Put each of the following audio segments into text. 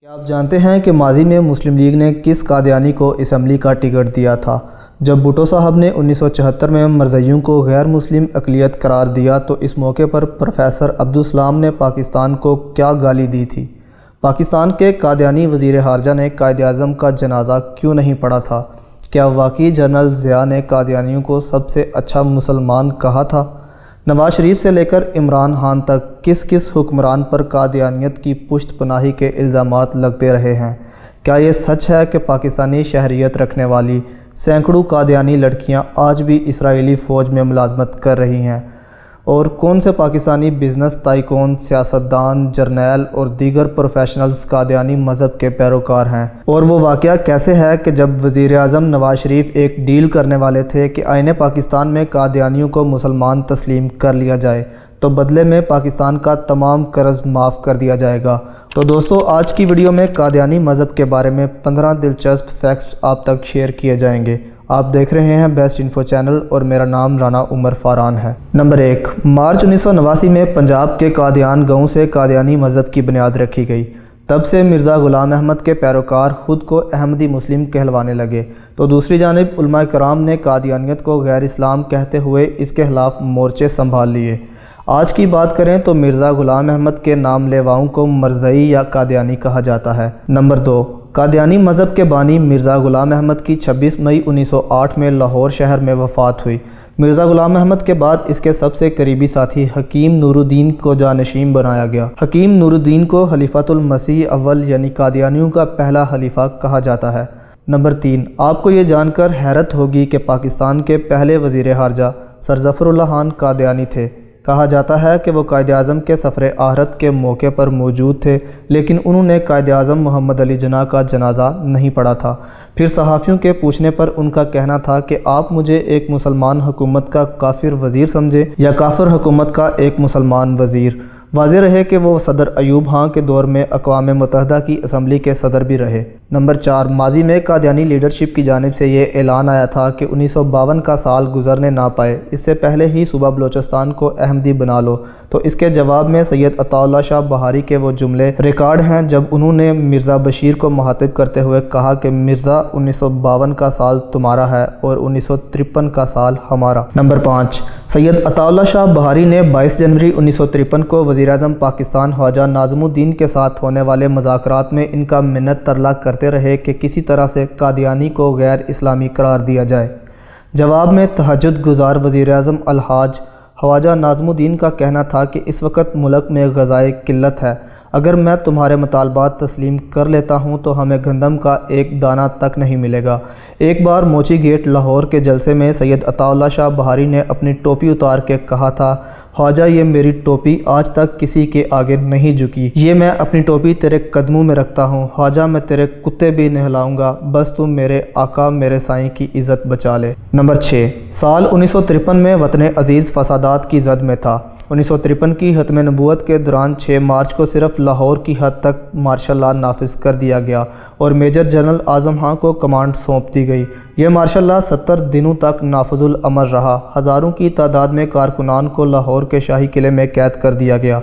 کیا آپ جانتے ہیں کہ ماضی میں مسلم لیگ نے کس قادیانی کو اسمبلی کا ٹکٹ دیا تھا؟ جب بھٹو صاحب نے 1974 میں مرزائیوں کو غیر مسلم اقلیت قرار دیا تو اس موقع پر پروفیسر عبدالسلام نے پاکستان کو کیا گالی دی تھی؟ پاکستان کے قادیانی وزیر خارجہ نے قائد اعظم کا جنازہ کیوں نہیں پڑھا تھا؟ کیا واقعی جنرل ضیاء نے قادیانیوں کو سب سے اچھا مسلمان کہا تھا؟ نواز شریف سے لے کر عمران خان تک کس کس حکمران پر قادیانیت کی پشت پناہی کے الزامات لگتے رہے ہیں؟ کیا یہ سچ ہے کہ پاکستانی شہریت رکھنے والی سینکڑوں قادیانی لڑکیاں آج بھی اسرائیلی فوج میں ملازمت کر رہی ہیں؟ اور کون سے پاکستانی بزنس تائکون، سیاستدان، جرنیل اور دیگر پروفیشنلز قادیانی مذہب کے پیروکار ہیں؟ اور وہ واقعہ کیسے ہے کہ جب وزیر اعظم نواز شریف ایک ڈیل کرنے والے تھے کہ آئین پاکستان میں قادیانیوں کو مسلمان تسلیم کر لیا جائے تو بدلے میں پاکستان کا تمام قرض معاف کر دیا جائے گا؟ تو دوستو، آج کی ویڈیو میں قادیانی مذہب کے بارے میں 15 دلچسپ فیکٹس آپ تک شیئر کیے جائیں گے۔ آپ دیکھ رہے ہیں بیسٹ انفو چینل اور میرا نام رانا عمر فاران ہے۔ نمبر 1، مارچ 1989 میں پنجاب کے قادیان گاؤں سے قادیانی مذہب کی بنیاد رکھی گئی۔ تب سے مرزا غلام احمد کے پیروکار خود کو احمدی مسلم کہلوانے لگے، تو دوسری جانب علماء کرام نے قادیانیت کو غیر اسلام کہتے ہوئے اس کے خلاف مورچے سنبھال لیے۔ آج کی بات کریں تو مرزا غلام احمد کے نام لیواؤں کو مرزائی یا قادیانی کہا جاتا ہے۔ نمبر 2، قادیانی مذہب کے بانی مرزا غلام احمد کی 26 مئی 1908 میں لاہور شہر میں وفات ہوئی۔ مرزا غلام احمد کے بعد اس کے سب سے قریبی ساتھی حکیم نور الدین کو جانشین بنایا گیا۔ حکیم نور الدین کو خلیفۃ المسیح اول یعنی قادیانیوں کا پہلا خلیفہ کہا جاتا ہے۔ نمبر 3، آپ کو یہ جان کر حیرت ہوگی کہ پاکستان کے پہلے وزیر خارجہ سر ظفر اللہ خان قادیانی تھے۔ کہا جاتا ہے کہ وہ قائد اعظم کے سفر آخرت کے موقع پر موجود تھے، لیکن انہوں نے قائد اعظم محمد علی جناح کا جنازہ نہیں پڑھا تھا۔ پھر صحافیوں کے پوچھنے پر ان کا کہنا تھا کہ آپ مجھے ایک مسلمان حکومت کا کافر وزیر سمجھے یا کافر حکومت کا ایک مسلمان وزیر؟ واضح رہے کہ وہ صدر ایوب خان کے دور میں اقوام متحدہ کی اسمبلی کے صدر بھی رہے۔ نمبر 4، ماضی میں قادیانی لیڈرشپ کی جانب سے یہ اعلان آیا تھا کہ 1952 کا سال گزرنے نہ پائے، اس سے پہلے ہی صوبہ بلوچستان کو احمدی بنا لو، تو اس کے جواب میں سید عطا اللہ شاہ بہاری کے وہ جملے ریکارڈ ہیں جب انہوں نے مرزا بشیر کو مخاطب کرتے ہوئے کہا کہ مرزا 1952 کا سال تمہارا ہے اور 1953 کا سال ہمارا۔ نمبر 5، سید عطا اللہ شاہ بہاری نے 22 جنوری 1953 کو وزیر اعظم پاکستان خواجہ ناظم الدین کے ساتھ ہونے والے مذاکرات میں ان کا منت ترلا کرتے رہے کہ کسی طرح سے قادیانی کو غیر اسلامی قرار دیا جائے۔ جواب میں تہجد گزار وزیر اعظم الحاج خواجہ ناظم الدین کا کہنا تھا کہ اس وقت ملک میں غذائی قلت ہے، اگر میں تمہارے مطالبات تسلیم کر لیتا ہوں تو ہمیں گندم کا ایک دانہ تک نہیں ملے گا۔ ایک بار موچی گیٹ لاہور کے جلسے میں سید عطا اللہ شاہ بہاری نے اپنی ٹوپی اتار کے کہا تھا، خواجہ یہ میری ٹوپی آج تک کسی کے آگے نہیں جھکی، یہ میں اپنی ٹوپی تیرے قدموں میں رکھتا ہوں، خواجہ میں تیرے کتے بھی نہلاؤں گا، بس تم میرے آقا میرے سائیں کی عزت بچا لے۔ نمبر 6، سال 1953 میں وطن عزیز فسادات کی زد میں تھا۔ 1953 کی ختم نبوت کے دوران 6 مارچ کو صرف لاہور کی حد تک مارشل لا نافذ کر دیا گیا اور میجر جنرل اعظم خان کو کمانڈ سونپ دی گئی۔ یہ مارشل لا 70 دنوں تک نافذ العمل رہا۔ ہزاروں کی تعداد میں کارکنان کو لاہور کے شاہی قلعے میں قید کر دیا گیا۔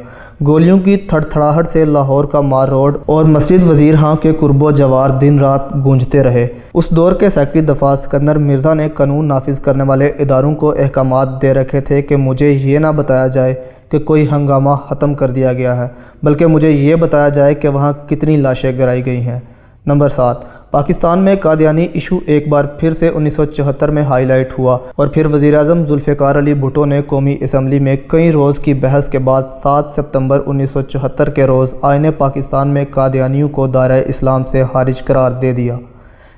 گولیوں کی تھڑتھڑاہٹ سے لاہور کا مار روڈ اور مسجد وزیر خان کے قرب و جوار دن رات گونجتے رہے۔ اس دور کے سیکرٹری دفاع سکندر مرزا نے قانون نافذ کرنے والے اداروں کو احکامات دے رکھے تھے کہ مجھے یہ نہ بتایا جائے کہ کوئی ہنگامہ ختم کر دیا گیا ہے، بلکہ مجھے یہ بتایا جائے کہ وہاں کتنی لاشیں گرائی گئی ہیں۔ نمبر 7، پاکستان میں قادیانی ایشو ایک بار پھر سے 1974 میں ہائی لائٹ ہوا اور پھر وزیر اعظم ذوالفقار علی بھٹو نے قومی اسمبلی میں کئی روز کی بحث کے بعد 7 ستمبر 1974 کے روز آئین پاکستان میں قادیانیوں کو دائرہ اسلام سے خارج قرار دے دیا۔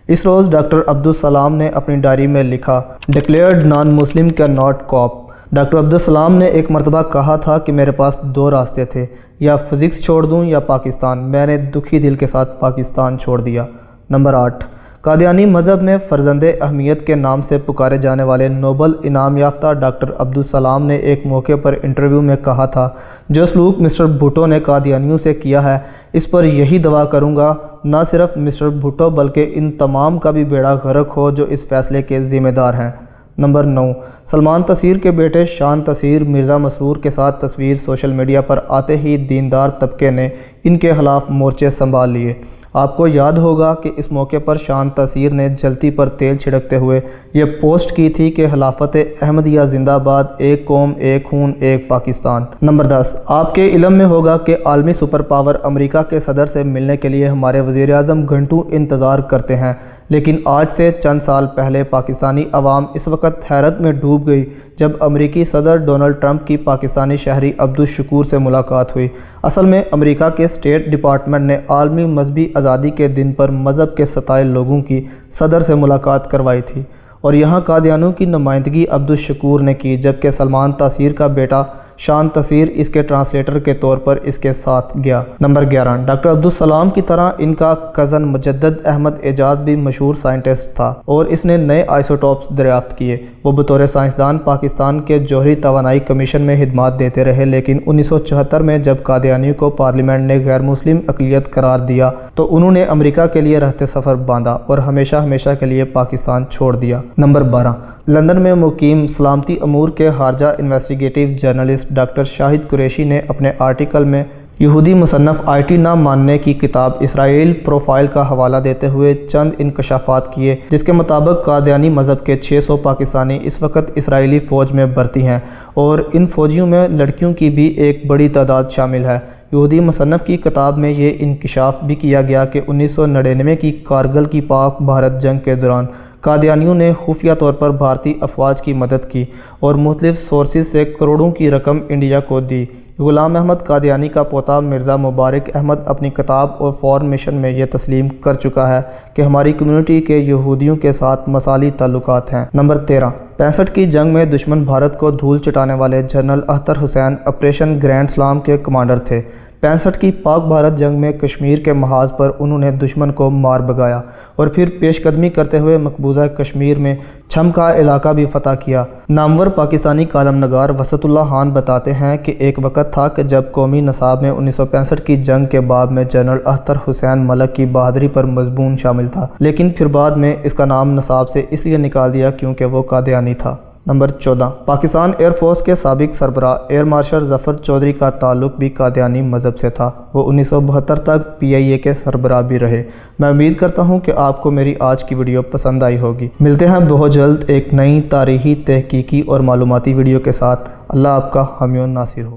اس روز ڈاکٹر عبدالسلام نے اپنی ڈائری میں لکھا، ڈکلیئرڈ نان مسلم can not cope. Doctor Abdus Salam نے ایک مرتبہ کہا تھا کہ میرے پاس 2 راستے تھے، یا فزکس چھوڑ دوں یا پاکستان، میں نے دکھی دل کے ساتھ پاکستان چھوڑ دیا۔ نمبر 8، قادیانی مذہب میں فرزند اہمیت کے نام سے پکارے جانے والے نوبل انعام یافتہ ڈاکٹر عبدالسلام نے ایک موقع پر انٹرویو میں کہا تھا، جو سلوک مسٹر بھٹو نے قادیانیوں سے کیا ہے، اس پر یہی دعویٰ کروں گا نہ صرف مسٹر بھٹو بلکہ ان تمام کا بھی بیڑا غرق ہو جو اس فیصلے کے ذمہ دار ہیں۔ نمبر 9، سلمان تاثیر کے بیٹے شان تاثیر مرزا مسرور کے ساتھ تصویر سوشل میڈیا پر آتے ہی دیندار طبقے نے ان کے خلاف مورچے سنبھال لیے۔ آپ کو یاد ہوگا کہ اس موقع پر شان تاثیر نے جلتی پر تیل چھڑکتے ہوئے یہ پوسٹ کی تھی کہ خلافت احمدیہ زندہ باد، ایک قوم، ایک خون، ایک پاکستان۔ نمبر 10، آپ کے علم میں ہوگا کہ عالمی سپر پاور امریکہ کے صدر سے ملنے کے لیے ہمارے وزیر اعظم گھنٹوں انتظار کرتے ہیں، لیکن آج سے چند سال پہلے پاکستانی عوام اس وقت حیرت میں ڈوب گئی جب امریکی صدر ڈونلڈ ٹرمپ کی پاکستانی شہری عبدالشکور سے ملاقات ہوئی۔ اصل میں امریکہ کے اسٹیٹ ڈپارٹمنٹ نے عالمی مذہبی آزادی کے دن پر مذہب کے ستائے لوگوں کی صدر سے ملاقات کروائی تھی، اور یہاں قادیانیوں کی نمائندگی عبدالشکور نے کی، جبکہ سلمان تاثیر کا بیٹا شان تاثیر اس کے ٹرانسلیٹر کے طور پر اس کے ساتھ گیا۔ نمبر 11، ڈاکٹر عبدالسلام کی طرح ان کا کزن مجدد احمد اعجاز بھی مشہور سائنٹسٹ تھا اور اس نے نئے آئسوٹوپس دریافت کیے۔ وہ بطور سائنسدان پاکستان کے جوہری توانائی کمیشن میں خدمات دیتے رہے، لیکن 1974 میں جب قادیانیوں کو پارلیمنٹ نے غیر مسلم اقلیت قرار دیا تو انہوں نے امریکہ کے لیے رہتے سفر باندھا اور ہمیشہ کے لیے پاکستان چھوڑ دیا۔ نمبر 12، لندن میں مقیم سلامتی امور کے خارجہ انویسٹیگیٹو جرنلسٹ ڈاکٹر شاہد قریشی نے اپنے آرٹیکل میں یہودی مصنف آئی نہ ماننے کی کتاب اسرائیل پروفائل کا حوالہ دیتے ہوئے چند انکشافات کیے، جس کے مطابق قادیانی مذہب کے 600 پاکستانی اس وقت اسرائیلی فوج میں بھرتی ہیں اور ان فوجیوں میں لڑکیوں کی بھی ایک بڑی تعداد شامل ہے۔ یہودی مصنف کی کتاب میں یہ انکشاف بھی کیا گیا کہ 1999 کی کارگل کی پاک بھارت جنگ کے دوران قادیانیوں نے خفیہ طور پر بھارتی افواج کی مدد کی اور مختلف سورسز سے کروڑوں کی رقم انڈیا کو دی۔ غلام احمد قادیانی کا پوتا مرزا مبارک احمد اپنی کتاب اور فورن مشن میں یہ تسلیم کر چکا ہے کہ ہماری کمیونٹی کے یہودیوں کے ساتھ مثالی تعلقات ہیں۔ نمبر 13، 65 کی جنگ میں دشمن بھارت کو دھول چٹانے والے general Akhtar Hussain operation grand سلام کے کمانڈر تھے۔ 65 کی پاک بھارت جنگ میں کشمیر کے محاذ پر انہوں نے دشمن کو مار بھگایا اور پھر پیش قدمی کرتے ہوئے مقبوضہ کشمیر میں چھم کا علاقہ بھی فتح کیا۔ نامور پاکستانی کالم نگار وسط اللہ خان بتاتے ہیں کہ ایک وقت تھا کہ جب قومی نصاب میں 1965 کی جنگ کے باب میں جنرل اختر حسین ملک کی بہادری پر مضمون شامل تھا، لیکن پھر بعد میں اس کا نام نصاب سے اس لیے نکال دیا کیونکہ وہ قادیانی تھا۔ نمبر 14، پاکستان ایئر فورس کے سابق سربراہ ایئر مارشل ظفر چودھری کا تعلق بھی قادیانی مذہب سے تھا۔ وہ 1972 تک PIA کے سربراہ بھی رہے۔ میں امید کرتا ہوں کہ آپ کو میری آج کی ویڈیو پسند آئی ہوگی۔ ملتے ہیں بہت جلد ایک نئی تاریخی، تحقیقی اور معلوماتی ویڈیو کے ساتھ۔ اللہ آپ کا حامی و ناصر ہو۔